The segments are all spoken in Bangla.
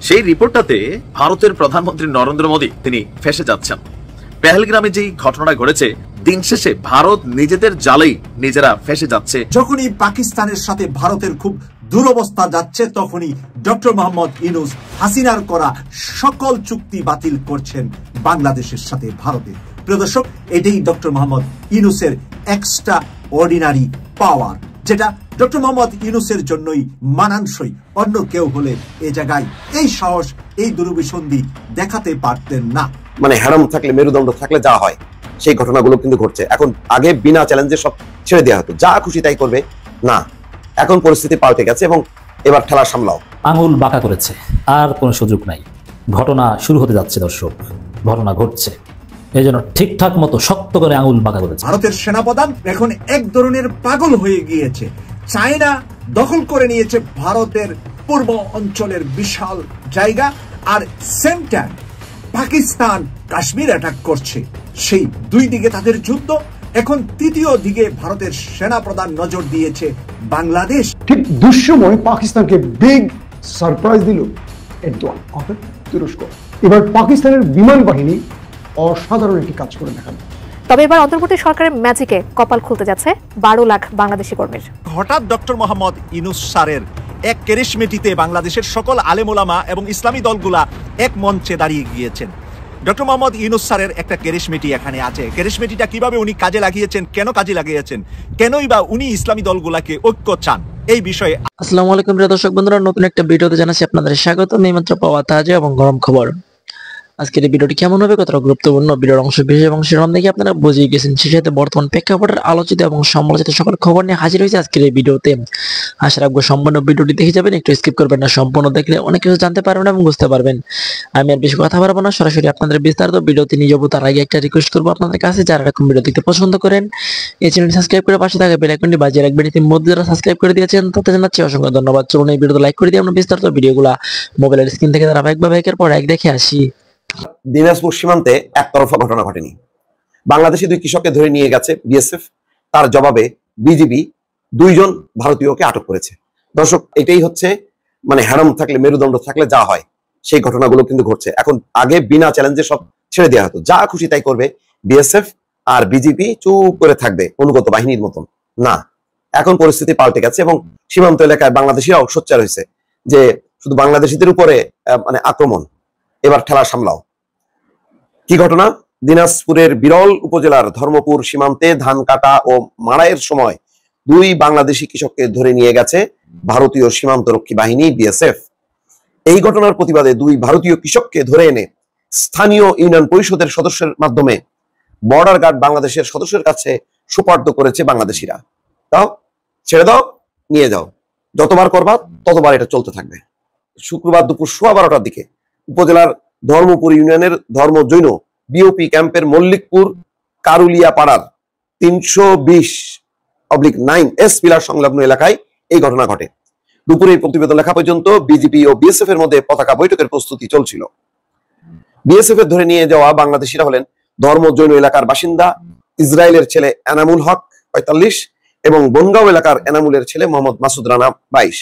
সেই রিপোর্টটাতে ভারতের প্রধানমন্ত্রী নরেন্দ্র মোদী তিনি ফেঁসে যাচ্ছেন। পেহেলগ্রামে যে ঘটনাটা ঘটেছে, দিন শেষে ভারত নিজেদের জালেই নিজেরা ফেঁসে যাচ্ছে। যখনই পাকিস্তানের সাথে ভারতের খুব দুরবস্থা যাচ্ছে, তখনই ডক্টর মোহাম্মদ ইউনূস হাসিনার করা সকল চুক্তি বাতিল করছেন বাংলাদেশের সাথে ভারতের। প্রিয় দর্শক, এটাই ডক্টর মোহাম্মদ ইউনূসের এক্সট্রা অর্ডিনারি পাওয়ার, যেটা ডক্টর মোহাম্মদ ইউনূসের জন্যই মানানসই। অন্য কেউ হলে এ জায়গায় এই সাহস, এই দুরভিসন্ধি দেখাতে পারতেন না। মানে হ্যারাম থাকলে, মেরুদণ্ড থাকলে যা হয় সেই ঘটনাগুলো কিন্তু ঘটছে এখন। আগে বিনা চ্যালেঞ্জে সব ছেড়ে দেওয়া হতো, যা খুশি তাই করবে, না, এখন পরিস্থিতি পাল্টে গেছে এবং এবার ঠেলা সামলাও। আঙুল বাঁকা করেছে, আর কোনো সুযোগ নাই। ঘটনা শুরু হতে যাচ্ছে দর্শক, ঘটনা ঘটছে, এই জন্য ঠিকঠাক মতো শক্ত করে আঙুল বাঁকা করেছে। ভারতের সেনাপ্রধান এখন এক ধরনের পাগল হয়ে গিয়েছে। চায়না দখল করে নিয়েছে ভারতের পূর্ব অঞ্চলের বিশাল জায়গা, আর same time Pakistan Kashmir attack করছে। সেই দুই দিকে তাদের যুদ্ধ। এখন তৃতীয় দিকে ভারতের সেনাপ্রধান নজর দিয়েছে বাংলাদেশ। ঠিক দুঃসময় পাকিস্তানকে বিগ সারপ্রাইজ দিল এরদোয়ান অর্থাৎ তুরস্ক। এবার পাকিস্তানের বিমান বাহিনী অসাধারণ একটি কাজ করে দেখাবে। তবে এবার অন্তর্বর্তী সরকারের ম্যাজিকে কপাল খুলতে যাচ্ছে 12 লাখ বাংলাদেশি কর্মীর। হঠাৎ ডক্টর মোহাম্মদ ইউনূস স্যারের এক কেরিশমেটিতে বাংলাদেশের সকল আলেম ওলামা এবং ইসলামী দলগুলা এক মঞ্চে দাঁড়িয়ে গিয়েছেন। ডক্টর মোহাম্মদ ইউনূস স্যারের একটা কেরিশমেটি এখানে আছে। কেরিশমেটিটা কিভাবে উনি কাজে লাগিয়েছেন, কেন কাজে লাগিয়েছেন, কেনই বা উনি ইসলামী দলগুলাকে ঐক্য চান, এই বিষয়ে। আসসালামু আলাইকুম প্রিয় দর্শক বন্ধুরা, নতুন একটা ভিডিওতে জানাচ্ছি আপনাদের স্বাগত। এইমাত্র পাওয়া তাজা এবং গরম খবর। আজকের এই ভিডিওটি কেমন হবে, কতটা গুরুত্বপূর্ণ, ভিডিওর অংশ বিশেষ এবং শিরোনাম দেখে আপনারা বুঝিয়ে গেছেন। সেই সাথে বর্তমান প্রেক্ষাপটের আলোচিত এবং সমালোচিত সকল খবর নিয়ে হাজির হয়েছে আজকের এই ভিডিওতে। আশা রাখবো সম্পূর্ণ ভিডিওটি দেখে যাবেন, একটু স্কিপ করবেন না। সম্পূর্ণ দেখলে অনেক কিছু জানতে পারবেন এবং বুঝতে পারবেন। আমি আর বেশি কথা বলবো না, সরাসরি আপনাদের বিস্তারিত ভিডিওতে নিয়ে যাবো। তার আগে একটা রিকোয়েস্ট করবো আপনাদের কাছে, যারা এরকম ভিডিও দেখতে পছন্দ করেন, এই চ্যানেলটি সাবস্ক্রাইব করে পাশে থাকা বেল আইকনটি বাজিয়ে রাখবেন। ইতিমধ্যে যারা সাবস্ক্রাইব করে দিয়েছেন তাদের জানাচ্ছি অসংখ্য ধন্যবাদ। চলুন এই ভিডিওতে লাইক করে দিয়ে আমরা বিস্তারিত ভিডিওগুলো মোবাইলের স্ক্রিন থেকে ধারাবাহিকভাবে একের পর এক দেখে আসি। দিনাজপুর সীমান্তে একতরফা ঘটনা ঘটেনি। বাংলাদেশি দুই কৃষককে ধরে নিয়ে গেছে বিএসএফ, তার জবাবে বিজিবি 2 জন ভারতীয়কে আটক করেছে। দর্শক, এটাই হচ্ছে মানে হ্যারাম থাকলে, মেরুদণ্ড থাকলে যা হয় সেই ঘটনাগুলো কিন্তু ঘটছে এখন। আগে বিনা চ্যালেঞ্জে সব ছেড়ে দেওয়া হতো, যা খুশি তাই করবে বিএসএফ, আর বিজিবি চুপ করে থাকবে অনুগত বাহিনীর মতন, না, এখন পরিস্থিতি পাল্টে গেছে এবং সীমান্ত এলাকায় বাংলাদেশিরাও সোচ্চার হয়েছে যে শুধু বাংলাদেশিদের উপরে মানে আক্রমণ, এবার ঠেলা সামলাও। কি ঘটনা? দিনাজপুরের বিরল উপজেলার ধর্মপুর সীমান্তে ধান কাটা ও মাড়াইয়ের সময় 2 বাংলাদেশি কৃষককে ধরে নিয়ে গেছে ভারতীয় সীমান্তরক্ষী বাহিনী বিএসএফ। এই ঘটনার প্রতিবাদে 2 ভারতীয় কৃষককে ধরে এনে স্থানীয় ইউনিয়ন পরিষদের সদস্যের মাধ্যমে বর্ডার গার্ড বাংলাদেশের সদস্যের কাছে সুপার্দ করেছে বাংলাদেশিরা। দাও, ছেড়ে দাও, নিয়ে যাও, যতবার করবা ততবার এটা চলতে থাকবে। শুক্রবার দুপুর 12:15টার দিকে উপজেলার ধর্মপুর ইউনিয়নের ধর্ম জৈন বিওপি ক্যাম্পের মল্লিকপুর কারুলিয়া পাড়ার 320/9 এস পিলার সংলগ্ন এলাকায় এই ঘটনা ঘটে। দুপুরে প্রতিবেদন লেখা পর্যন্ত বিজিবি ও বিএসএফ এর মধ্যে পতাকা বৈঠকের প্রস্তুতি চলছিল। বিএসএফ এর ধরে নিয়ে যাওয়া বাংলাদেশিরা হলেন ধর্ম জৈন এলাকার বাসিন্দা ইসরায়েলের ছেলে এনামুল হক 45 এবং বনগাঁও এলাকার এনামুলের ছেলে মোহাম্মদ মাসুদ রানা 22।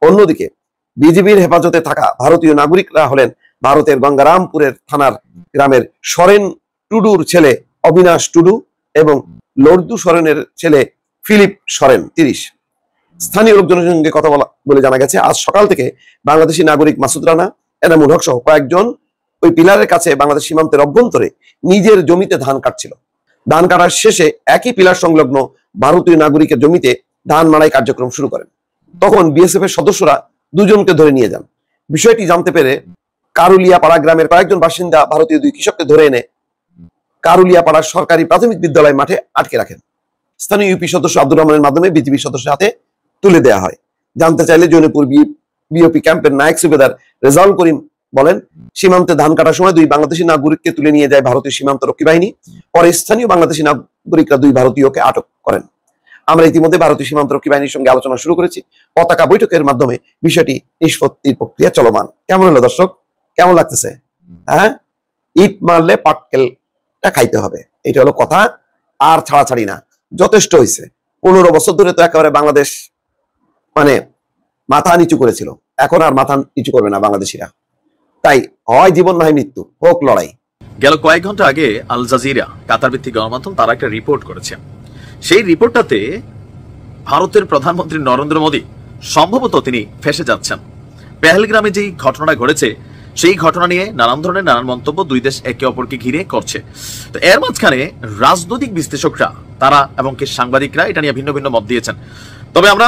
অন্যদিকে বিজিবির হেফাজতে থাকা ভারতীয় নাগরিকরা হলেন ভারতের গঙ্গারামপুরের থানার গ্রামের সরেন টুডুর ছেলে অবিনাশ টুডু এবং লর্দু সরেনের ছেলে ফিলিপ সরেন 30। স্থানীয় লোকজনের সঙ্গে কথা বলে জানা গেছে, আজ সকাল থেকে বাংলাদেশি নাগরিক মাসুদ রানা, এনামুল হক সহ কয়েকজন ওই পিলারের কাছে বাংলাদেশ সীমান্তের অভ্যন্তরে নিজের জমিতে ধান কাটছিল। ধান কাটার শেষে একই পিলার সংলগ্ন ভারতীয় নাগরিকের জমিতে ধান মাড়াই কার্যক্রম শুরু করেন। তখন বিএসএফ এর সদস্যরা 2 জনকে ধরে নিয়ে যান। বিষয়টি জানতে পেরে কারুলিয়াপাড়া গ্রামের কয়েকজন বাসিন্দা ভারতীয় 2 কৃষককে ধরে এনে কারুলিয়াপাড়া সরকারি প্রাথমিক বিদ্যালয় মাঠে আটকে রাখেন। স্থানীয় ইউপি সদস্য আব্দুর রহমানের মাধ্যমে বিজিবি সদস্যের হাতে তুলে দেওয়া হয়। জানতে চাইলে জৈনপুর বিওপি ক্যাম্পের নায়ক সুবেদার রেজাউল করিম বলেন, সীমান্তে ধান কাটার সময় 2 বাংলাদেশি নাগরিককে তুলে নিয়ে যায় ভারতীয় সীমান্ত রক্ষী বাহিনী। পরে স্থানীয় বাংলাদেশি নাগরিকরা 2 ভারতীয়কে আটক করেন। আমরা ইতিমধ্যে ভারতীয় সীমান্ত রক্ষী বাহিনীর সঙ্গে আলোচনা শুরু করেছি। পতাকা বৈঠকের মাধ্যমে বিষয়টি নিষ্পত্তির প্রক্রিয়া চলমান। কেমন হলো দর্শক, কেমন লাগতেছে? হ্যাঁ, ইট মারলে পাটকেলটা খাইতে হবে, এটা হলো কথা, আর ছাড়াছাড়ি না, যথেষ্ট হয়েছে। 15 বছর ধরে তো একেবারে বাংলাদেশ মানে মাথা নিচু করেছিল, এখন আর মাথা নিচু করবে না বাংলাদেশিরা। তাই হয় জীবন নয় মৃত্যু, হোক লড়াই। গেল কয়েক ঘন্টা আগে আল জাজিরা কাতার ভিত্তিক গণমাধ্যম তারা একটা রিপোর্ট করেছে। সেই রিপোর্টটাতে ভারতের প্রধানমন্ত্রী নরেন্দ্র মোদী সম্ভবত তিনি ফেঁসে যাচ্ছেন। পেহেলগ্রামে যেই ঘটনাটা ঘটেছে সেই ঘটনা নিয়ে নানান মন্তব্য দুই দেশ একে অপরকে ঘিরে করছে। তো এর মাঝখানে রাজনৈতিক বিশ্লেষকরা তারা এবং কি সাংবাদিকরা এটা নিয়ে ভিন্ন ভিন্ন মত দিয়েছেন। তবে আমরা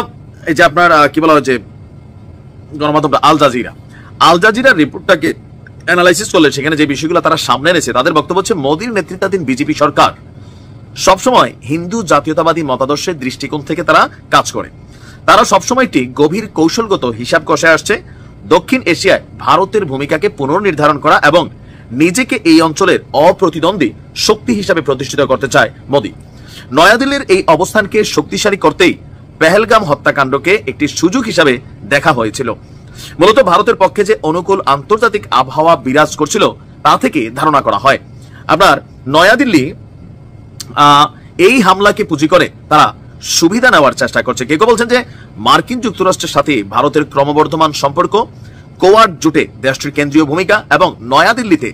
এই যে আপনার কি বলা হয় যে গণমাধ্যমটা আল জাজিরার রিপোর্টটাকে অ্যানালাইসিস করলে সেখানে যে বিষয়গুলো তারা সামনে এনেছে, তাদের বক্তব্য হচ্ছে মোদীর নেতৃত্বাধীন বিজেপি সরকার সবসময় হিন্দু জাতীয়তাবাদী মতাদর্শের দৃষ্টিকোণ থেকে তারা কাজ করে। তারা সবসময় একটি গভীর কৌশলগত হিসাব কষে আসছে দক্ষিণ এশিয়ায় ভারতের ভূমিকাকে পুনর্নির্ধারণ করা এবং নিজেকে এই অঞ্চলের অপ্রতিদ্বন্দ্বী শক্তি হিসাবে প্রতিষ্ঠিত করতে চায় মোদী। নয়াদিল্লির এই অবস্থানকে শক্তিশালী করতেই পেহেলগাম হত্যাকাণ্ডকে একটি সুযোগ হিসাবে দেখা হয়েছিল। মূলত ভারতের পক্ষে যে অনুকূল আন্তর্জাতিক আবহাওয়া বিরাজ করছিল তা থেকে ধারণা করা হয়। আপনার নয়াদিল্লি এই হামলাকে পুঁজি করে তারা সুবিধা নেওয়ার চেষ্টা করছে। কেউ কেউ বলছেন যে মার্কিন যুক্তরাষ্ট্রের সাথে ভারতের ক্রমবর্ধমান সম্পর্ক, কোয়াড জোটে দেশটির কেন্দ্রীয় ভূমিকা এবং নয়াদিল্লিতে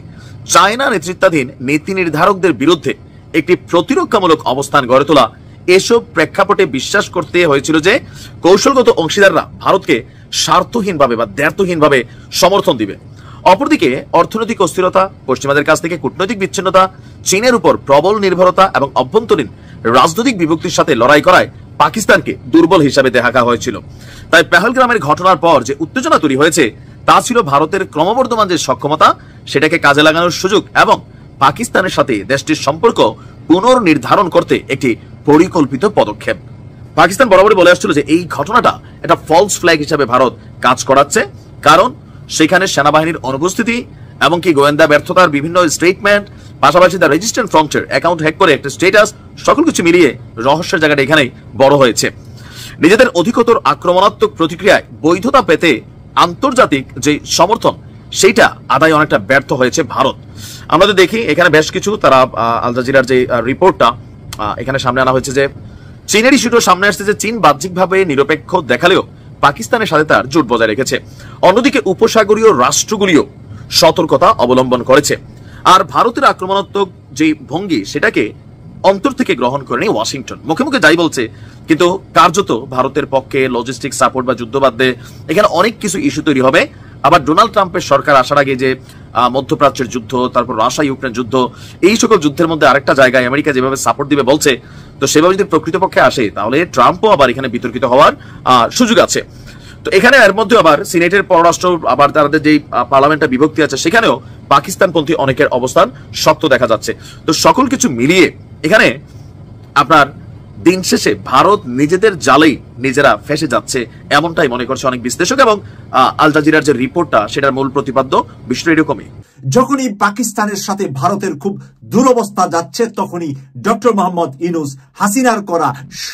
চায়না নেতৃত্বাধীন নীতি নির্ধারকদের বিরুদ্ধে একটি প্রতিরক্ষামূলক অবস্থান গড়ে তোলা, এসব প্রেক্ষাপটে বিশ্বাস করতে হয়েছিল যে কৌশলগত অংশীদাররা ভারতকে স্বার্থহীনভাবে বা দ্ব্যর্থহীনভাবে সমর্থন দিবে। অপরদিকে অর্থনৈতিক অস্থিরতা, পশ্চিমাদের কাছ থেকে কূটনৈতিক বিচ্ছিন্নতা, চীনের উপর প্রবল নির্ভরতা এবং অভ্যন্তরীণ রাজনৈতিক বিভক্তির সাথে লড়াই করায় পাকিস্তানকে দুর্বল হিসাবে দেখা হয়েছিল। তাই পেহেলগ্রামের ঘটনার পর যে উত্তেজনা তৈরি হয়েছে তা ছিল ভারতের ক্রমবর্ধমান যে সক্ষমতা সেটাকে কাজে লাগানোর সুযোগ এবং পাকিস্তানের সাথে দেশটির সম্পর্ক পুনর্নির্ধারণ করতে একটি পরিকল্পিত পদক্ষেপ। পাকিস্তান বরাবরই বলে আসছিল যে এই ঘটনাটা একটা ফলস ফ্ল্যাগ হিসাবে ভারত কাজ করাচ্ছে, কারণ সেখানে সেনাবাহিনীর অনুপস্থিতি এমনকি গোয়েন্দা ব্যর্থতার বিভিন্ন স্টেটমেন্ট, পাশাপাশি দ্য রেজিস্ট্যান্ট ফ্রন্টের অ্যাকাউন্ট হ্যাক করে একটা স্ট্যাটাস, সকল কিছু মিলিয়ে রহস্যের জায়গাটা এখানেই বড় হয়েছে। নিজেদের অধিকতর আক্রমণাত্মক প্রতিক্রিয়ায় বৈধতা পেতে আন্তর্জাতিক যে সমর্থন সেইটা আদায় অনেকটা ব্যর্থ হয়েছে ভারত। আমাদের দেখি এখানে বেশ কিছু তারা আল জাজিরার যে রিপোর্টটা এখানে সামনে আনা হয়েছে যে চীনের ইস্যুটাও সামনে আসছে যে চীন বাহ্যিকভাবে নিরপেক্ষ দেখালেও পাকিস্তানের সাথে তার জোট বজায় রেখেছে। অন্যদিকে উপসাগরীয় রাষ্ট্রগুলিও সতর্কতা অবলম্বন করেছে। আর ভারতের আক্রমণাত্মক যে ভঙ্গি সেটাকে অন্তর থেকে গ্রহণ করেনি ওয়াশিংটন। মুখে মুখে যাই বলছে, কিন্তু কার্যত ভারতের পক্ষে লজিস্টিক সাপোর্ট বা যুদ্ধ বাদে এখানে অনেক কিছু ইস্যু তৈরি হবে। আবার ডোনাল্ড ট্রাম্পের সরকার আসার আগে যে মধ্যপ্রাচ্যের যুদ্ধ, তারপর রাশিয়া ইউক্রেন যুদ্ধ, এই সকল যুদ্ধের মধ্যে আরেকটা জায়গায় আমেরিকা যেভাবে সাপোর্ট দিবে বলছে, তো সেভাবে যদি প্রকৃতপক্ষে আসে তাহলে ট্রাম্পও আবার এখানে বিতর্কিত হওয়ার সুযোগ আছে। তো এখানে এর মধ্যে আবার সিনেটের পররাষ্ট্র, আবার তাদের যে পার্লামেন্টে বিভক্তি আছে সেখানেও পাকিস্তানপন্থী অনেকের অবস্থান শক্ত দেখা যাচ্ছে। তো সকল কিছু মিলিয়ে এখানে আপনার দিন শেষে ভারত নিজেদের জালেই নিজেরা ফেসে যাচ্ছে, এমনটাই মনে করছে অনেক বিশ্লেষক। এবং আল জাজিরার যে রিপোর্টটা সেটার মূল প্রতিপাদ্য বিষয় এরকমই। যখনই পাকিস্তানের সাথে ভারতের খুব দুরবস্থা যাচ্ছে তখনই ডক্টর মোহাম্মদ ইউনূস হাসিনার করা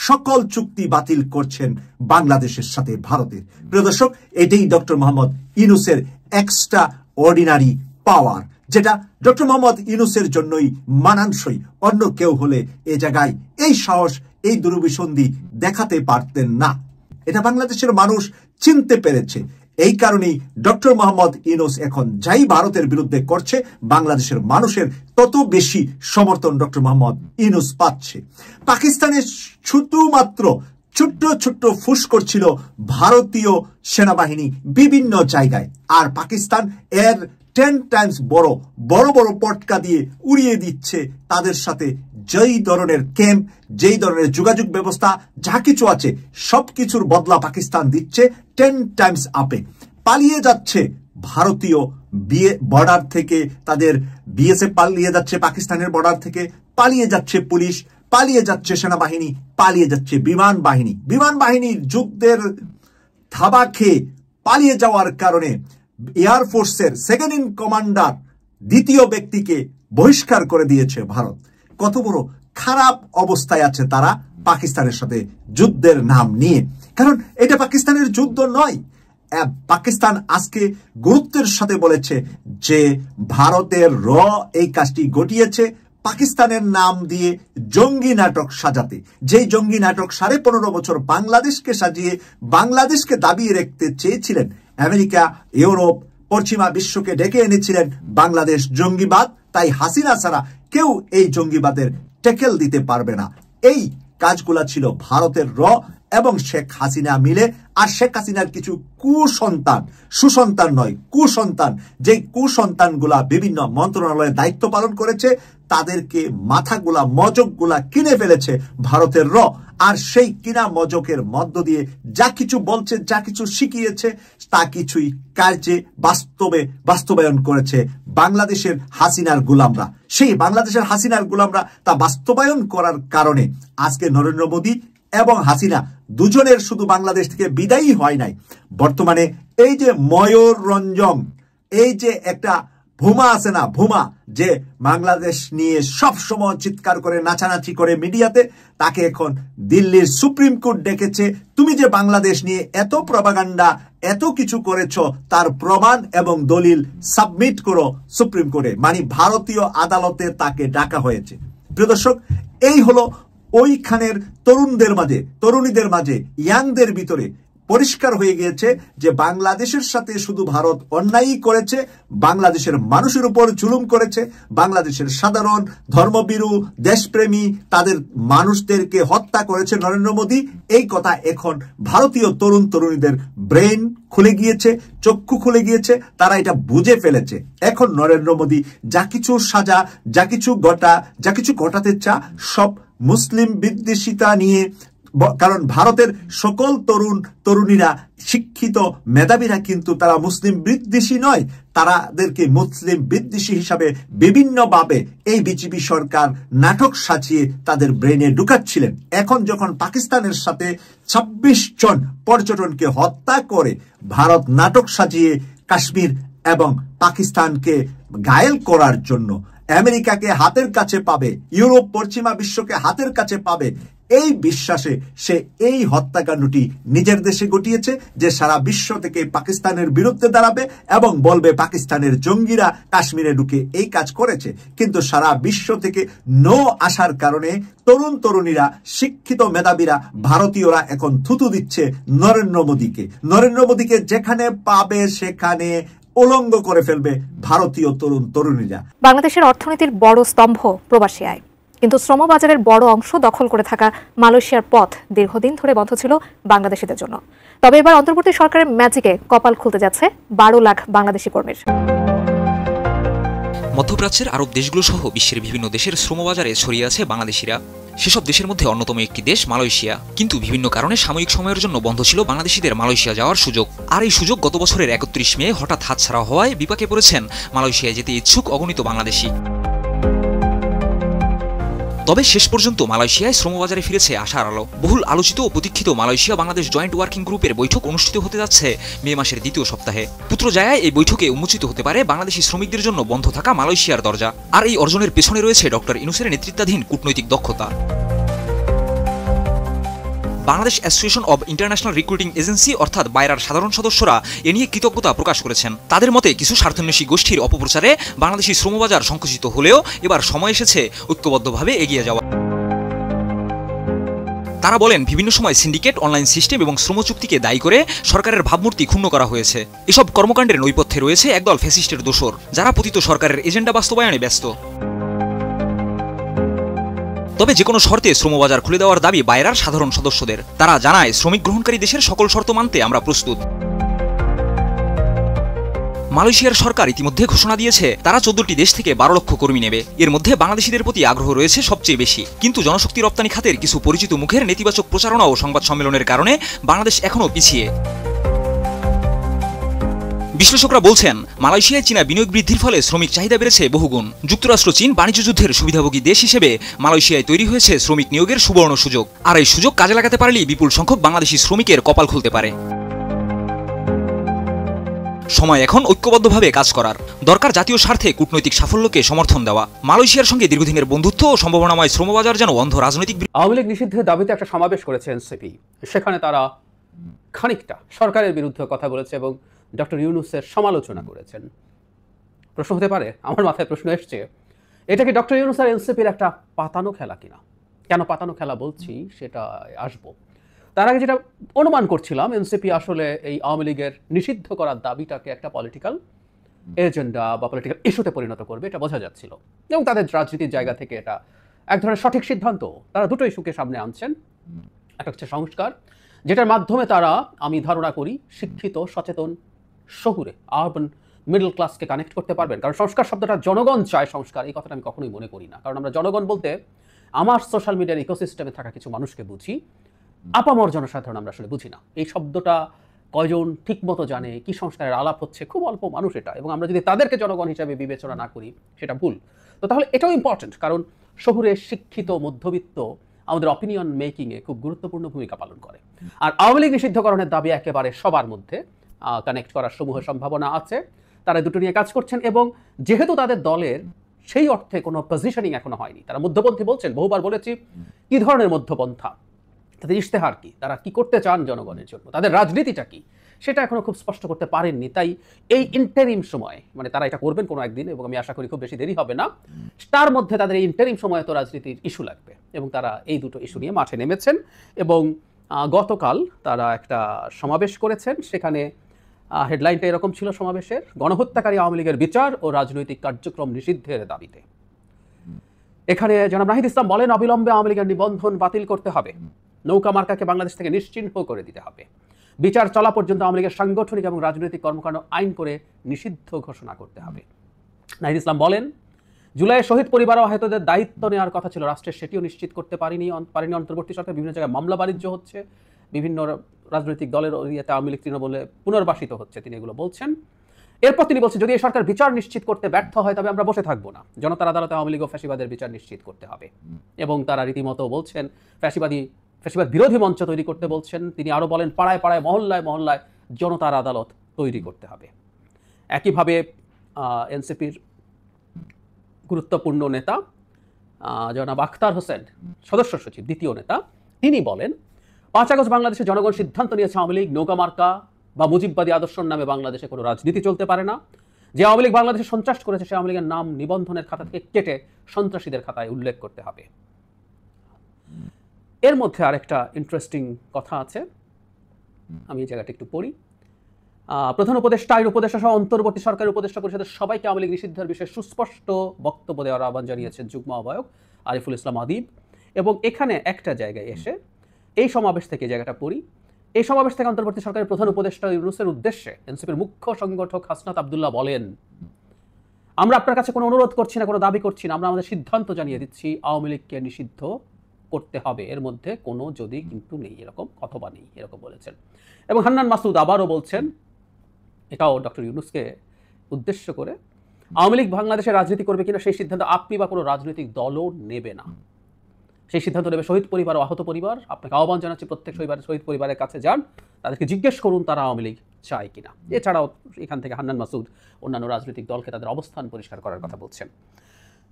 সকল চুক্তি বাতিল করছেন বাংলাদেশের সাথে ভারতের। প্রিয় দর্শক, এটাই ডক্টর মোহাম্মদ ইউনূসের এক্সট্রা অর্ডিনারি পাওয়ার, যেটা ডক্টর মোহাম্মদ ইউনূসের জন্যই মানানসই। অন্য কেউ হলে এ জায়গায় এই সাহস, এই দুরভিসন্ধি দেখাতে পারতেন না। এটা বাংলাদেশের মানুষ চিনতে পেরেছে। এই কারণেই ডক্টর মোহাম্মদ ইউনূস এখন যাই ভারতের বিরুদ্ধে করছে, বাংলাদেশের মানুষের তত বেশি সমর্থন ডক্টর মোহাম্মদ ইউনূস পাচ্ছে। পাকিস্তানের শুধুমাত্র ছোট্ট ছোট্ট ফুস করছিল ভারতীয় সেনাবাহিনী বিভিন্ন জায়গায়, আর পাকিস্তান এর 10 টাইমস বড় বড় পটকা দিয়ে উড়িয়ে দিচ্ছে তাদের সাথে যেই ধরনের ক্যাম্প, যেই ধরনের যোগাযোগ ব্যবস্থা যা কিছু আছে সবকিছুর বদলা পাকিস্তান দিচ্ছে 10 টাইমস আপে। পালিয়ে যাচ্ছে ভারতীয় বর্ডার থেকে, তাদের বিএসএফ পালিয়ে যাচ্ছে পাকিস্তানের বর্ডার থেকে, পালিয়ে যাচ্ছে পুলিশ, পালিয়ে যাচ্ছে সেনাবাহিনী, পালিয়ে যাচ্ছে বিমান বাহিনী। বিমান বাহিনীর যুদ্ধের থাবা খেয়ে পালিয়ে যাওয়ার কারণে এয়ারফোর্সের সেকেন্ড ইন কমান্ডার দ্বিতীয় ব্যক্তিকে বহিষ্কার করে দিয়েছে ভারত। কত বড় খারাপ অবস্থায় আছে তারা পাকিস্তানের সাথে যুদ্ধের নাম নিয়ে, কারণ এটা পাকিস্তানের যুদ্ধ নয়। পাকিস্তান আজকে গুরুত্বের সাথে বলেছে যে ভারতের এই কাজটি ঘটিয়েছে পাকিস্তানের নাম দিয়ে জঙ্গি নাটক সাজাতে। যেই জঙ্গি নাটক 15.5 বছর বাংলাদেশকে সাজিয়ে বাংলাদেশকে দাবিয়ে রাখতে চেয়েছিলেন আমেরিকা, ইউরোপ, পশ্চিমা বিশ্বকে ডেকে এনেছিলেন বাংলাদেশ জঙ্গিবাদ, তাই হাসিনা ছাড়া কেউ এই জঙ্গিবাদের ট্যাকেল দিতে পারবে না। এই কাজগুলা ছিল ভারতের এবং শেখ হাসিনা মিলে। আর শেখ হাসিনার কিছু কুসন্তান, সুসন্তান নয় কুসন্তান, যে কুসন্তানগুলা বিভিন্ন মন্ত্রণালয়ে দায়িত্ব পালন করেছে, তাদেরকে মাথাগুলা মজকগুলা কিনে ফেলেছে ভারতের আর সেই কিনা মজকের মধ্য দিয়ে যা কিছু বলছে, যা কিছু শিখিয়েছে, তা কিছুই কার্যে বাস্তবায়ন করেছে বাংলাদেশের হাসিনার গোলামরা। সেই বাংলাদেশের হাসিনার গোলামরা তা বাস্তবায়ন করার কারণে আজকে নরেন্দ্র মোদী এবং হাসিনা দুজনের শুধু বাংলাদেশ থেকে বিদায়ী হয় নাই, বর্তমানে এই যে ময়ূর রঞ্জন, এই যে একটা ভুমা আছে না, ভুমা যে বাংলাদেশ নিয়ে সব সময় চিৎকার করে নাচানাচি করে মিডিয়াতে, তাকে এখন দিল্লির সুপ্রিম কোর্ট ডেকেছে। তুমি যে বাংলাদেশ নিয়ে এত প্রপাগান্ডা, এত কিছু করেছ, তার প্রমাণ এবং দলিল সাবমিট করো সুপ্রিম কোর্টে, মানে ভারতীয় আদালতে তাকে ডাকা হয়েছে। প্রিয় দর্শক, এই হলো ওইখানের তরুণদের মাঝে, তরুণীদের মাঝে, ইয়াংদের ভিতরে পরিষ্কার হয়ে গিয়েছে যে বাংলাদেশের সাথে শুধু ভারত অন্যায়ই করেছে, বাংলাদেশের মানুষের উপর জুলুম করেছে, বাংলাদেশের সাধারণ ধর্মবিরু, দেশপ্রেমী তাদের মানুষদেরকে হত্যা করেছে নরেন্দ্র মোদী। এই কথা এখন ভারতীয় তরুণ তরুণীদের ব্রেন খুলে গিয়েছে, চক্ষু খুলে গিয়েছে, তারা এটা বুঝে ফেলেছে। এখন নরেন্দ্র মোদী যা কিছু সাজা, যা কিছু ঘটাতে সব মুসলিম বিদ্বেষিতা নিয়ে, কারণ ভারতের সকল তরুণীরা শিক্ষিত মেধাবীরা কিন্তু তারা মুসলিম বিদ্বেষী নয়, তাদেরকে মুসলিম বিদ্বেষী হিসাবে বিভিন্নভাবে এই বিজেপি সরকার নাটক সাজিয়ে তাদের ব্রেনে ঢুকাচ্ছিলেন। এখন যখন পাকিস্তানের সাথে 26 জন পর্যটনকে হত্যা করে ভারত নাটক সাজিয়ে কাশ্মীর এবং পাকিস্তানকে ঘায়েল করার জন্য আমেরিকাকে হাতের কাছে পাবে, ইউরোপ পশ্চিমা বিশ্বকে হাতের কাছে পাবে, এই বিশ্বাসে সে এই হত্যাকাণ্ডটি নিজের দেশে ঘটিয়েছে যে সারা বিশ্ব থেকে পাকিস্তানের বিরুদ্ধে দাঁড়াবে এবং বলবে পাকিস্তানের জঙ্গিরা কাশ্মীরে ঢুকে এই কাজ করেছে। কিন্তু সারা বিশ্ব থেকে নো আসার কারণে তরুণ তরুণীরা, শিক্ষিত মেধাবীরা, ভারতীয়রা এখন থুতু দিচ্ছে নরেন্দ্র মোদীকে। নরেন্দ্র মোদীকে যেখানে পাবে সেখানে উলঙ্গ করে ফেলবে ভারতীয় তরুণ তরুণীরা। বাংলাদেশের অর্থনীতির বড় স্তম্ভ প্রবাসী আয়, কিন্তু শ্রমবাজারের বড় অংশ দখল করে থাকা মালয়েশিয়ার পথ দীর্ঘদিন ধরে বন্ধ ছিল বাংলাদেশিদের জন্য। তবে এবার অন্তর্বর্তী সরকারের ম্যাজিকে কপাল খুলতে যাচ্ছে 12 লাখ বাংলাদেশি কর্মীর। মধ্যপ্রাচ্যের আরব দেশগুলো সহ বিশ্বের বিভিন্ন দেশের শ্রমবাজারে ছড়িয়ে আছে বাংলাদেশিরা। সেসব দেশের মধ্যে অন্যতম একটি দেশ মালয়েশিয়া। কিন্তু বিভিন্ন কারণে সাময়িক সময়ের জন্য বন্ধ ছিল বাংলাদেশিদের মালয়েশিয়া যাওয়ার সুযোগ। আর এই সুযোগ গত বছরের 31 মে হঠাৎ হাতছাড়া হওয়ায় বিপাকে পড়েছেন মালয়েশিয়ায় যেতে ইচ্ছুক অগণিত বাংলাদেশি। তবে শেষ পর্যন্ত মালয়েশিয়ায় শ্রমবাজারে ফিরেছে আশার আলো। বহুল আলোচিত ও প্রতীক্ষিত মালয়েশিয়া বাংলাদেশ জয়েন্ট ওয়ার্কিং গ্রুপের বৈঠক অনুষ্ঠিত হতে যাচ্ছে মে মাসের 2য় সপ্তাহে। পুত্রজায়ায় এই বৈঠকে উন্মোচিত হতে পারে বাংলাদেশি শ্রমিকদের জন্য বন্ধ থাকা মালয়েশিয়ার দরজা। আর এই অর্জনের পেছনে রয়েছে ডক্টর ইউনূসের নেতৃত্বাধীন কূটনৈতিক দক্ষতা। Bangladesh association of international recruiting agency অর্থাৎ বায়রার সাধারণ সদস্যরা এ নিয়ে কৃতজ্ঞতা প্রকাশ করেছেন। তাদের মতে কিছু স্বার্থান্বেষী গোষ্ঠীর অপপ্রচারে বাংলাদেশি শ্রমবাজার সংকুচিত হলেও এবার সময় এসেছে ঐক্যবদ্ধভাবে এগিয়ে যাওয়া। তারা বলেন, বিভিন্ন সময় সিন্ডিকেট, অনলাইন সিস্টেম এবং শ্রমচুক্তিকে দায়ী করে সরকারের ভাবমূর্তি ক্ষুণ্ণ করা হয়েছে। এসব কর্মকাণ্ডের নৈপথ্যে রয়েছে একদল ফ্যাসিস্টের দোসর, যারা পতিত সরকারের এজেন্ডা বাস্তবায়নে ব্যস্ত। তবে যে কোনো শর্তে শ্রমবাজার খুলে দেওয়ার দাবি বায়রার সাধারণ সদস্যদের। তারা জানায়, শ্রমিক গ্রহণকারী দেশের সকল শর্ত মানতে আমরা প্রস্তুত। মালয়েশিয়ার সরকার ইতিমধ্যে ঘোষণা দিয়েছে তারা 14টি দেশ থেকে 12 লক্ষ কর্মী নেবে। এর মধ্যে বাংলাদেশিদের প্রতি আগ্রহ রয়েছে সবচেয়ে বেশি। কিন্তু জনশক্তি রপ্তানি খাতের কিছু পরিচিত মুখের নেতিবাচক প্রচারণা ও সংবাদ সম্মেলনের কারণে বাংলাদেশ এখনও পিছিয়ে। বিশ্লেষকরা বলছেন, মালয়েশিয়ায় চীনা বিনিয়োগ বৃদ্ধির ফলে শ্রমিক চাহিদা বেড়েছে বহুগুণ। যুক্তরাষ্ট্র চীন বাণিজ্য যুদ্ধের সুবিধাভোগী দেশ হিসেবে মালয়েশিয়ায় তৈরি হয়েছে শ্রমিক নিয়োগের সুবর্ণ সুযোগ। আর এই সুযোগ কাজে লাগাতে পারলেই বিপুল সংখ্যক বাংলাদেশি শ্রমিকের কপাল খুলতে পারে। সময় এখন ঐক্যবদ্ধভাবে কাজ করার। দরকার জাতীয় স্বার্থে কূটনৈতিক সাফল্যকে সমর্থন দেওয়া। মালয়েশিয়ার সঙ্গে দীর্ঘদিনের বন্ধুত্ব ও সম্ভাবনাময় শ্রমবাজার যেন অন্ধ রাজনৈতিক। আওয়ামী লীগ নিষিদ্ধের দাবিতে একটা সমাবেশ করেছে এনসিপি। সেখানে তারা খানিকটা সরকারের বিরুদ্ধে কথা বলেছে এবং ডক্টর ইউনূসের সমালোচনা করেছেন। প্রশ্ন হতে পারে, আমার মাথায় প্রশ্ন এসছে, এটা কি ডক্টর ইউনূস আর এনসিপির একটা পাতানো খেলা কিনা? কেন পাতানো খেলা বলছি সেটা আসবো। তার আগে যেটা অনুমান করছিলাম, এনসিপি আসলে এই আওয়ামী লীগের নিষিদ্ধ করার দাবিটাকে একটা পলিটিক্যাল এজেন্ডা বা পলিটিক্যাল ইস্যুতে পরিণত করবে, এটা বোঝা যাচ্ছিল। এবং তাদের রাজনীতির জায়গা থেকে এটা এক ধরনের সঠিক সিদ্ধান্ত। তারা দুটো ইস্যুকে সামনে আনছেন। একটা হচ্ছে সংস্কার, যেটার মাধ্যমে তারা, আমি ধারণা করি, শিক্ষিত সচেতন শহুরে আরবান মিডল ক্লাসকে কানেক্ট করতে পারবেন। কারণ সংস্কার শব্দটা জনগণ চায় সংস্কার, এই কথাটা আমি কখনোই মনে করি না। কারণ আমরা জনগণ বলতে আমার সোশ্যাল মিডিয়ার ইকোসিস্টেমে থাকা কিছু মানুষকে বুঝি, আপামর জনসাধারণ আমরা আসলে বুঝি না। এই শব্দটা কয়জন ঠিক মতো জানে, কি সংস্কারের আলাপ হচ্ছে, খুব অল্প মানুষ এটা। এবং আমরা যদি তাদেরকে জনগণ হিসাবে বিবেচনা না করি সেটা ভুল। তো তাহলে এটাও ইম্পর্টেন্ট, কারণ শহুরে শিক্ষিত মধ্যবিত্ত আমাদের অপিনিয়ন মেকিংয়ে খুব গুরুত্বপূর্ণ ভূমিকা পালন করে। আর আওয়ামী লীগ নিষিদ্ধকরণের দাবি একেবারে সবার মধ্যে কানেক্ট করার সমূহ সম্ভাবনা আছে। তারা দুটো নিয়ে কাজ করছেন এবং যেহেতু তাদের দলের সেই অর্থে কোনো পজিশনিং এখনো হয়নি, তারা মধ্যপন্থী বলছেন, বহুবার বলেছি, কি ধরনের মধ্যপন্থা, তাদের ইশতেহার কি, তারা কি করতে চান জনগণের জন্য, তাদের রাজনীতিটা কি, সেটা এখনো খুব স্পষ্ট করতে পারেননি। তাই এই ইন্টারিম সময়, মানে তারা এটা করবেন কোনো একদিন এবং আমি আশা করি খুব বেশি দেরি হবে না, তার মধ্যে তাদের এই ইন্টারিম সময়ে তো রাজনীতির ইস্যু লাগবে এবং তারা এই দুটো ইস্যু নিয়ে মাঠে নেমেছেন। এবং গতকাল তারা একটা সমাবেশ করেছেন, সেখানে হেডলাইনটা এরকম ছিল সমাবেশের, গণহত্যাকারী আওয়ামী লীগের বিচার ও রাজনৈতিক কার্যক্রম নিষিদ্ধের দাবিতে। এখানে জনাব নাহিদ ইসলাম বলেন, অবিলম্বে আওয়ামী লীগের নিবন্ধন বাতিল করতে হবে, নৌকা মার্কাকে বাংলাদেশ থেকে নিশ্চিহ্ন করে দিতে হবে, বিচার চলা পর্যন্ত আওয়ামী লীগের সাংগঠনিক এবং রাজনৈতিক কর্মকাণ্ড আইন করে নিষিদ্ধ ঘোষণা করতে হবে। নাহিদ ইসলাম বলেন, জুলাইয়ে শহীদ পরিবার ও আহতদের দায়িত্ব নেওয়ার কথা ছিল রাষ্ট্রের, সেটিও নিশ্চিত করতে পারেনি অন্তর্বর্তী সরকার। বিভিন্ন জায়গায় মামলা বাণিজ্য হচ্ছে, বিভিন্ন রাজনৈতিক দলের ইয়েতে আওয়ামী লীগ তৃণমূলে পুনর্বাসিত হচ্ছে, তিনি এগুলো বলছেন। এরপর তিনি বলছেন, যদি এই সরকার বিচার নিশ্চিত করতে ব্যর্থ হয় তবে আমরা বসে থাকবো না, জনতার আদালতে আওয়ামী লীগ ও ফ্যাসিবাদের বিচার নিশ্চিত করতে হবে। এবং তারা রীতিমতো বলছেন ফ্যাসিবাদ বিরোধী মঞ্চ তৈরি করতে বলছেন। তিনি আরো বলেন, পাড়ায় পাড়ায় মহল্লায় মহল্লায় জনতার আদালত তৈরি করতে হবে। একইভাবে এনসিপির গুরুত্বপূর্ণ নেতা জনাব আখতার হোসেন, সদস্য সচিব, দ্বিতীয় নেতা, তিনি বলেন, 5 আগস্ট বাংলাদেশে জনগণ সিদ্ধান্ত নিয়েছে আওয়ামী লীগ নৌকা মার্কা বা মুজিববাদী আদর্শের নামে বাংলাদেশে কোনো রাজনীতি চলতে পারে না। যে আওয়ামী লীগ বাংলাদেশে সন্ত্রাস করেছে সে আওয়ামী লীগের নাম নিবন্ধনের খাতা থেকে কেটে সন্ত্রাসীদের খাতায় উল্লেখ করতে হবে। এর মধ্যে আরেকটা ইন্টারেস্টিং কথা আছে, আমি এই জায়গাটা একটু পড়ি। প্রধান উপদেষ্টা, আইন উপদেষ্টা সহ অন্তর্বর্তী সরকারের উপদেষ্টা পরিষদের সবাইকে আওয়ামী লীগ নিষিদ্ধের বিষয়ে সুস্পষ্ট বক্তব্য দেওয়ার আহ্বান জানিয়েছেন যুগ্ম আহ্বায়ক আরিফুল ইসলাম আদিব। এবং এখানে একটা জায়গায় এসে এই সমাবেশ থেকে জায়গাটা পড়ি, এই সমাবেশ থেকে অন্তর্বর্তী সরকারের প্রধান উপদেষ্টা ইউনূসের উদ্দেশ্যে এনসিপির মুখ্য সংগঠক হাসনাত আব্দুল্লাহ বলেন, আমরা আপনার কাছে কোনো অনুরোধ করছি না, কোনো দাবি করছি না, আমরা আমাদের সিদ্ধান্ত জানিয়ে দিচ্ছি, আওয়ামী লীগকে নিষিদ্ধ করতে হবে, এর মধ্যে কোনো যদি কিন্তু নেই, এরকম অথবা নেই, এরকম বলেছেন। এবং হান্নান মাসুদ আবারও বলছেন, এটাও ডক্টর ইউনূসকে উদ্দেশ্য করে, আওয়ামী লীগ বাংলাদেশে রাজনীতি করবে কিনা সেই সিদ্ধান্ত আপনি বা কোনো রাজনৈতিক দলও নেবে না, সেই সিদ্ধান্ত নেবে শহীদ পরিবার ও আহত পরিবার। আপনাকে আহ্বান জানাচ্ছি, প্রত্যেক শহীদ পরিবারের কাছে যান, তাদেরকে জিজ্ঞেস করুন তারা আওয়ামী লীগ চায় কিনা। এছাড়াও এখান থেকে হান্নান মাসুদ অন্যান্য রাজনৈতিক দলকে তাদের অবস্থান পরিষ্কার করার কথা বলছেন।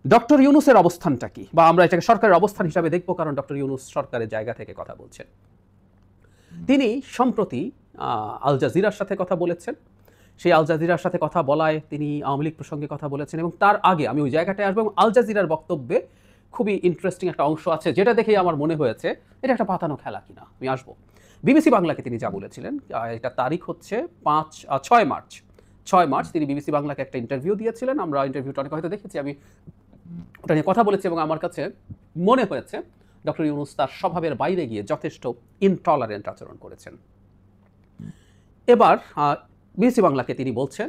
ডক্টর ইউনূসের অবস্থানটা কি, বা আমরা এটাকে সরকারের অবস্থান হিসাবে দেখবো, কারণ ডক্টর ইউনূস সরকারের জায়গা থেকে কথা বলছেন। তিনি সম্প্রতি আল জাজিরার সাথে কথা বলেছেন, সেই আল জাজিরার সাথে কথা বলায় তিনি আওয়ামী লীগ প্রসঙ্গে কথা বলেছেন। এবং তার আগে আমি ওই জায়গাটায় আসবো, এবং আল জাজিরার বক্তব্যে খুবই ইন্টারেস্টিং একটা অংশ আছে, যেটা দেখেই আমার মনে হয়েছে এটা একটা পাতানো খেলা কিনা, আমি আসবো। বিবিসি বাংলাকে তিনি যা বলেছিলেন, এটা তারিখ হচ্ছে 6 মার্চ তিনি বিবিসি বাংলাকে একটা ইন্টারভিউ দিয়েছিলেন। আমরা ইন্টারভিউটা অনেক হয়তো দেখেছি, আমি ওটা নিয়ে কথা বলেছি এবং আমার কাছে মনে হয়েছে ডক্টর ইউনূস তার স্বভাবের বাইরে গিয়ে যথেষ্ট ইনটলারেন্ট আচরণ করেছেন। এবার বিবিসি বাংলাকে তিনি বলছেন,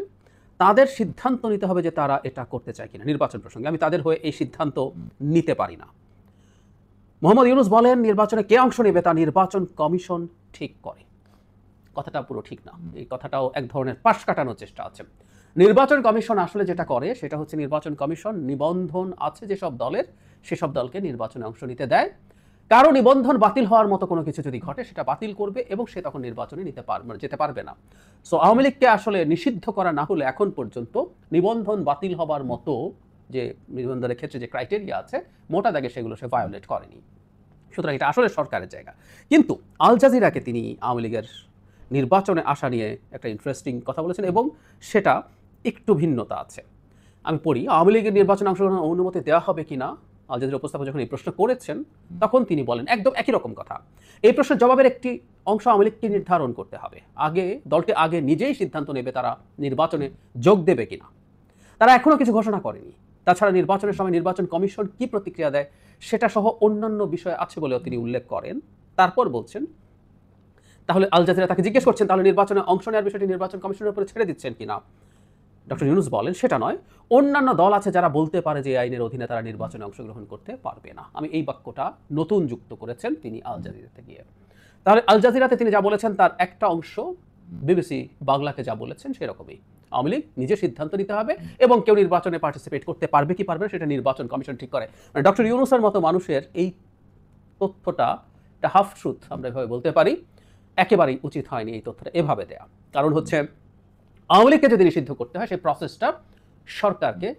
তাদের সিদ্ধান্ত নিতে হবে যে তারা এটা করতে চায় কিনা নির্বাচন প্রসঙ্গে, আমি তাদের হয়ে এই সিদ্ধান্ত নিতে পারি না। মোহাম্মদ ইউনূস বলেন, নির্বাচনে কে অংশ নেবে তা নির্বাচন কমিশন ঠিক করে। কথাটা পুরো ঠিক না, এই কথাটাও এক ধরনের পাশ কাটানোর চেষ্টা আছে। নির্বাচন কমিশন আসলে যেটা করে সেটা হচ্ছে, নির্বাচন কমিশন নিবন্ধন আছে যেসব দলের, সেসব দলকে নির্বাচনে অংশ নিতে দেয়। কারো নিবন্ধন বাতিল হওয়ার মতো কোনো কিছু যদি ঘটে সেটা বাতিল করবে এবং সে তখন নির্বাচনে যেতে পারবে না। সো আওয়ামী লীগকে আসলে নিষিদ্ধ করা না হলে এখন পর্যন্ত নিবন্ধন বাতিল হবার মতো যে নিবন্ধনের ক্ষেত্রে যে ক্রাইটেরিয়া আছে, মোটা দাগে সেগুলো সে ভায়োলেট করেনি। সুতরাং এটা আসলে সরকারের জায়গা। কিন্তু আল জাজিরাকে তিনি আওয়ামী লীগের নির্বাচনে আসা নিয়ে একটা ইন্টারেস্টিং কথা বলেছেন এবং সেটা একটু ভিন্নতা আছে। আমি পড়ি, আওয়ামী লীগের নির্বাচনে অংশগ্রহণের অনুমতি দেওয়া হবে কিনা আল জাজিরা উপস্থাপক যখন এই প্রশ্ন করেছেন তখন তিনি বলেন একদম একই রকম কথা। এই প্রশ্নের জবাবের একটি অংশ আওয়ামী লীগকে নির্ধারণ করতে হবে, দলটি আগে নিজেই সিদ্ধান্ত নেবে তারা নির্বাচনে যোগ দেবে কিনা। তারা এখনো কিছু ঘোষণা করেনি। তাছাড়া নির্বাচনের সময় নির্বাচন কমিশন কি প্রতিক্রিয়া দেয় সেটা সহ অন্যান্য বিষয় আছে বলেও তিনি উল্লেখ করেন। তারপর বলছেন, তাহলে আল জাজিরা তাকে জিজ্ঞেস করছেন তাহলে নির্বাচনে অংশ নেওয়ার বিষয়টি নির্বাচন কমিশনের উপরে ছেড়ে দিচ্ছেন কিনা। ডক্টর ইউনূস বলেন সেটা নয়, অন্যান্য দল আছে যারা বলতে পারে যে এই আইনের অধীনে তারা নির্বাচনে অংশগ্রহণ করতে পারবে না। আমি এই বাক্যটা নতুন যুক্ত করেছেন তিনি আল জাজিরাতে গিয়ে। তাহলে আল জাজিরাতে তিনি যা বলেছেন তার একটা অংশ বিবিসি বাংলাকে যা বলেছেন সেরকমই। আওয়ামী লীগ নিজে সিদ্ধান্ত নিতে হবে এবং কেউ নির্বাচনে পার্টিসিপেট করতে পারবে কি পারবে না সেটা নির্বাচন কমিশন ঠিক করে। মানে ডক্টর ইউনূসের মতো মানুষের এই তথ্যটা একটা হাফ ট্রুথ আমরা এভাবে বলতে পারি, একেবারেই উচিত হয়নি এই তথ্যটা এভাবে দেয়া। কারণ হচ্ছে আওয়ামী লীগকে যদি নিষিদ্ধ করতে হয় সেই প্রসেসটা সরকারকে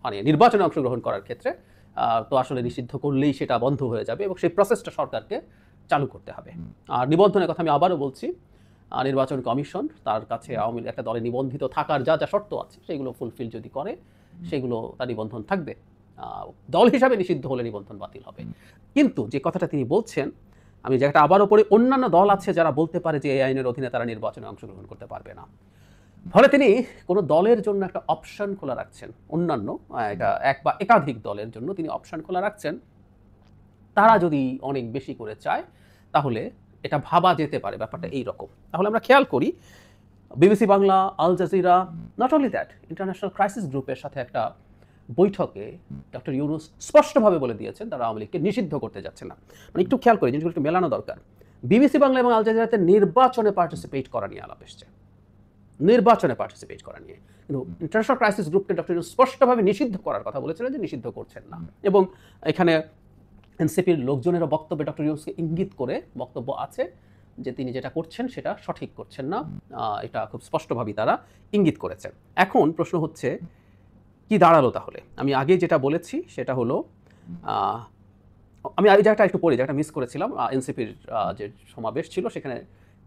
মানে নির্বাচনে অংশগ্রহণ করার ক্ষেত্রে তো আসলে নিষিদ্ধ করলেই সেটা বন্ধ হয়ে যাবে এবং সেই প্রসেসটা সরকারকে চালু করতে হবে। আর নিবন্ধনের কথা আমি আবারও বলছি, নির্বাচন কমিশন তার কাছে আওয়ামী লীগ একটা দলে নিবন্ধিত থাকার যা যা শর্ত আছে সেগুলো ফুলফিল যদি করে সেগুলো তার নিবন্ধন থাকবে। দল হিসাবে নিষিদ্ধ হলে নিবন্ধন বাতিল হবে। কিন্তু যে কথাটা তিনি বলছেন আমি যেটা আবারও পড়ি, অন্যান্য দল আছে যারা বলতে পারে যে এই আইনের অধীনে তারা নির্বাচনে অংশগ্রহণ করতে পারবে না। ফলে তিনি কোনো দলের জন্য একটা অপশন খোলা রাখছেন, অন্যান্য এটা এক বা একাধিক দলের জন্য তিনি অপশন খোলা রাখছেন। তারা যদি অনেক বেশি করে চায় তাহলে এটা ভাবা যেতে পারে, ব্যাপারটা এইরকম। তাহলে আমরা খেয়াল করি BBC Bangla, Al Jazeera, not only that, international crisis গ্রুপের সাথে একটা বৈঠকে ডক্টর ইউনূস স্পষ্টভাবে বলে দিয়েছেন তারা আওয়ামী লীগকে নিষিদ্ধ করতে যাচ্ছে না। মানে একটু খেয়াল করি, জিনিসগুলো একটু মেলানো দরকার। বিবিসি বাংলা এবং আল জাজিরাতে নির্বাচনে পার্টিসিপেট করা নিয়ে আলাপ এসছে, নির্বাচনে পার্টিসিপেট করা নিয়ে। কিন্তু ইন্টারন্যাশনাল ক্রাইসিস গ্রুপকে ডক্টর ইউনূস স্পষ্টভাবে নিষিদ্ধ করার কথা বলেছিলেন যে নিষিদ্ধ করছেন না। এবং এখানে এনসিপির লোকজনেরও বক্তব্যে ডক্টর ইউনূসকে ইঙ্গিত করে বক্তব্য আছে যে তিনি যেটা করছেন সেটা সঠিক করছেন না, এটা খুব স্পষ্টভাবেই তারা ইঙ্গিত করেছেন। এখন প্রশ্ন হচ্ছে কি দাঁড়ালো তাহলে? আমি আগে যেটা বলেছি সেটা হলো, আমি এই জায়গাটা একটু পড়ি, জায়গাটা মিস করেছিলাম। এনসিপির যে সমাবেশ ছিল সেখানে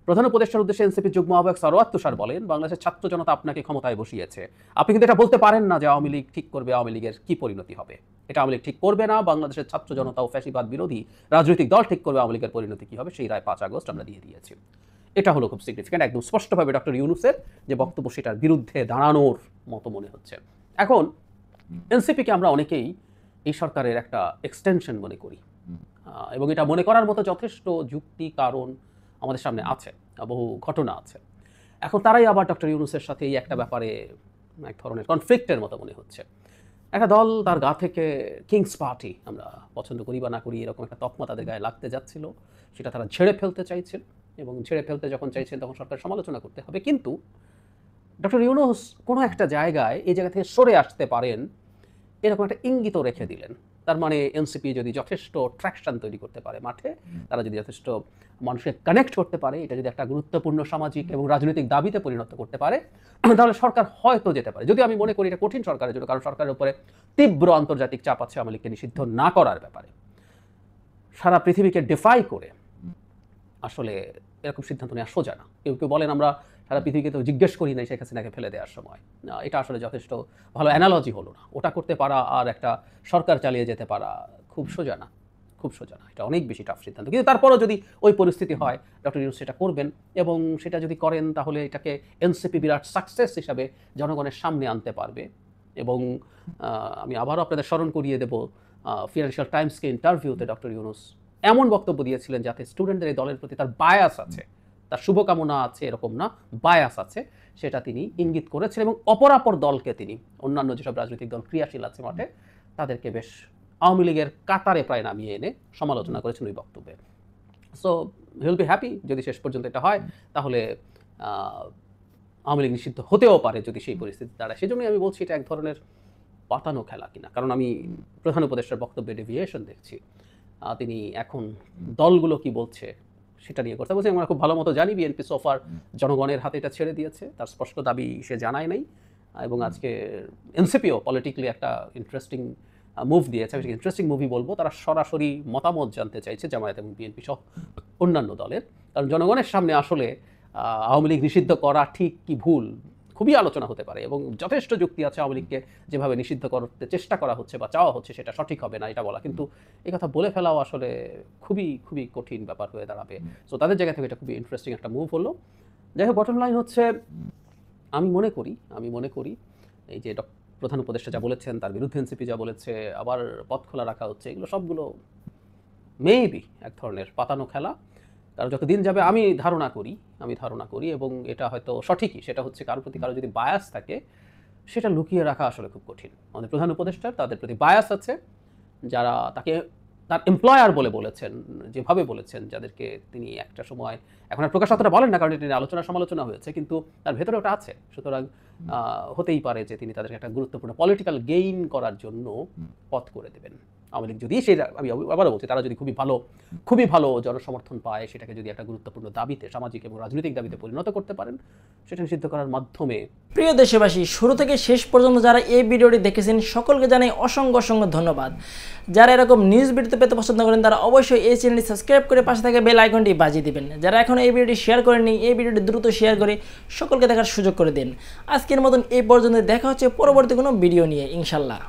প্রধান উপদেষ্টার উদ্দেশ্যে এনসিপির যুগ্ম আহ্বায়ক সরওয়াত তুষার বলেন, বাংলাদেশের ছাত্র জনতা আপনাকে ক্ষমতায় বসিয়েছে, আপনি কিন্তু এটা বলতে পারেন না যে আওয়ামী লীগ ঠিক করবে, আওয়ামী লীগের কি পরিণতি হবে। এটা আওয়ামী লীগ ঠিক করবে না, বাংলাদেশের ছাত্র জনতা ও ফ্যাসিবাদ বিরোধী রাজনৈতিক দল ঠিক করবে আওয়ামী লীগের পরিণতি কি হবে। সেই রায় 5 আগস্ট আমরা দিয়ে দিয়েছি। এটা হলো খুব সিগনিফিক্যান্ট, একদম স্পষ্টভাবে ডক্টর ইউনূসের যে বক্তব্য সেটার বিরুদ্ধে দাঁড়ানোর মতো মনে হচ্ছে। এখন এনসিপিকে আমরা অনেকেই এই সরকারের একটা এক্সটেনশন মনে করি এবং এটা মনে করার মতো যথেষ্ট যুক্তি কারণ আমাদের সামনে আছে, বহু ঘটনা আছে। এখন তারাই আবার ডক্টর ইউনূসের সাথে এই একটা ব্যাপারে এক ধরনের কনফ্লিক্টের মতো মনে হচ্ছে। একটা দল তার গা থেকে কিংস পার্টি, আমরা পছন্দ করি বা না করি এরকম একটা তকমা তাদের গায়ে লাগতে যাচ্ছিল, সেটা তারা ঝেড়ে ফেলতে চাইছেন এবং ঝেড়ে ফেলতে যখন চাইছেন তখন সরকার সমালোচনা করতে হবে। কিন্তু ডক্টর ইউনূস কোনো একটা জায়গায় এই জায়গা থেকে সরে আসতে পারেন এরকম একটা ইঙ্গিতও রেখে দিলেন। তার মানে এনসিপি যদি যথেষ্ট ট্র্যাকশন তৈরি করতে পারে মাঠে, তারা যদি যথেষ্ট মানুষকে কানেক্ট করতে পারে, এটা যদি একটা গুরুত্বপূর্ণ সামাজিক এবং রাজনৈতিক দাবিতে পরিণত করতে পারে, তাহলে সরকার হয়তো যেতে পারে। যদি আমি মনে করি এটা কঠিন সরকারের জন্য, কারণ সরকারের উপরে তীব্র আন্তর্জাতিক চাপ আছে আওয়ামী লীগকে নিষিদ্ধ না করার ব্যাপারে। সারা পৃথিবীকে ডিফাই করে আসলে এরকম সিদ্ধান্ত নেওয়া সোজা না। কেউ কেউ বলেন আমরা সারা পৃথিবীকে তো জিজ্ঞেস করি নাই শেখ হাসিনাকে ফেলে দেওয়ার সময়। এটা আসলে যথেষ্ট ভালো অ্যানালজি হলো না। ওটা করতে পারা আর একটা সরকার চালিয়ে যেতে পারা খুব সোজা না, খুব সোজা না, এটা অনেক বেশি টাফ সিদ্ধান্ত। কিন্তু তারপরও যদি ওই পরিস্থিতি হয় ডক্টর ইউনূস সেটা করবেন এবং সেটা যদি করেন তাহলে এটাকে এনসিপি বিরাট সাকসেস হিসাবে জনগণের সামনে আনতে পারবে। এবং আমি আবারও আপনাদের স্মরণ করিয়ে দেব, ফিনান্সিয়াল টাইমসকে ইন্টারভিউতে ডক্টর ইউনূস এমন বক্তব্য দিয়েছিলেন যাতে স্টুডেন্টদের এই দলের প্রতি তার বায়াস আছে, তার শুভকামনা আছে এরকম না, বায়াস আছে, সেটা তিনি ইঙ্গিত করেছেন। এবং অপরাপর দলকে তিনি, অন্যান্য যেসব রাজনৈতিক দল ক্রিয়াশীল আছে মাঠে, তাদেরকে বেশ আওয়ামী লীগের কাতারে প্রায় নামিয়ে এনে সমালোচনা করেছেন ওই বক্তব্যে। সো হিল বি হ্যাপি যদি শেষ পর্যন্ত এটা হয়, তাহলে আওয়ামী লীগ নিষিদ্ধ হতেও পারে যদি সেই পরিস্থিতি দাঁড়ায়। সেই জন্যই আমি বলছি এটা এক ধরনের পাতানো খেলা কিনা, কারণ আমি প্রধান উপদেষ্টার বক্তব্যে ডেভিয়েশন দেখছি। তিনি এখন দলগুলো কি বলছে সেটা নিয়ে কথা বলছে। আমরা খুব ভালো মতো জানি বিএনপি সোফার জনগণের হাতে এটা ছেড়ে দিয়েছে, তার স্পষ্ট দাবি সে জানায় নাই। এবং আজকে এনসিপিও পলিটিক্যালি একটা ইন্টারেস্টিং মুভ দিয়েছে, আমি ইন্টারেস্টিং মুভি বলবো। তারা সরাসরি মতামত জানতে চাইছে জামায়াত এবং বিএনপি সহ অন্যান্য দলের, কারণ জনগণের সামনে আসলে আওয়ামী লীগ নিষিদ্ধ করা ঠিক কি ভুল খুবই আলোচনা হতে পারে এবং যথেষ্ট যুক্তি আছে আওয়ামী লীগকে যেভাবে নিষিদ্ধ করতে চেষ্টা করা হচ্ছে বা চাওয়া হচ্ছে সেটা সঠিক হবে না এটা বলা, কিন্তু এই কথা বলে ফেলাও আসলে খুবই খুবই কঠিন ব্যাপার হয়ে দাঁড়াবে। সো তাদের জায়গা থেকে এটা খুবই ইন্টারেস্টিং একটা মুভ হলো। যাই হোক, বটম লাইন হচ্ছে আমি মনে করি এই যে প্রধান উপদেষ্টা যা বলেছেন, তার বিরুদ্ধে এনসিপি যা বলেছে, আবার পথ খোলা রাখা হচ্ছে, এগুলো সবগুলো মেবি এক ধরনের পাতানো খেলা। কারণ যত দিন যাবে আমি ধারণা করি এবং এটা হয়তো সঠিকই, সেটা হচ্ছে কারোর প্রতি কারো যদি বায়াস থাকে সেটা লুকিয়ে রাখা আসলে খুব কঠিন। আমাদের প্রধান উপদেষ্টার তাদের প্রতি বায়াস আছে, যারা তাকে তার এমপ্লয়ার বলে বলেছেন, যেভাবে বলেছেন, যাদেরকে তিনি একটা সময়, এখন আর প্রকাশ অতটা বলেন না কারণ এটা নিয়ে আলোচনা সমালোচনা হয়েছে, কিন্তু তার ভেতরে ওটা আছে। সুতরাং হতেই পারে যে তিনি তাদেরকে একটা গুরুত্বপূর্ণ পলিটিক্যাল গেইন করার জন্য পথ করে দেবেন। আওয়ামী লীগ যদি সেটা, আমি আবারও বলছি, তারা যদি খুবই ভালো জনসমর্থন পায়, সেটাকে যদি একটা গুরুত্বপূর্ণ দাবিতে, সামাজিক এবং রাজনৈতিক দাবিতে পরিণত করতে পারেন, সেটা নিষিদ্ধ করার মাধ্যমে। প্রিয় দেশবাসী, শুরু থেকে শেষ পর্যন্ত যারা এই ভিডিওটি দেখেছেন সকলকে জানাই অসংখ্য অসংখ্য ধন্যবাদ। যারা এরকম নিউজ ভিডিও পেতে পছন্দ করেন তারা অবশ্যই এই চ্যানেলটি সাবস্ক্রাইব করে পাশে থাকা বেল আইকনটি বাজিয়ে দিবেন। যারা এখন এই ভিডিওটি শেয়ার করেননি, এই ভিডিওটি দ্রুত শেয়ার করে সকলকে দেখার সুযোগ করে দিন। আজকের মতন এই পর্যন্ত, দেখা হচ্ছে পরবর্তী কোনো ভিডিও নিয়ে ইনশাল্লাহ।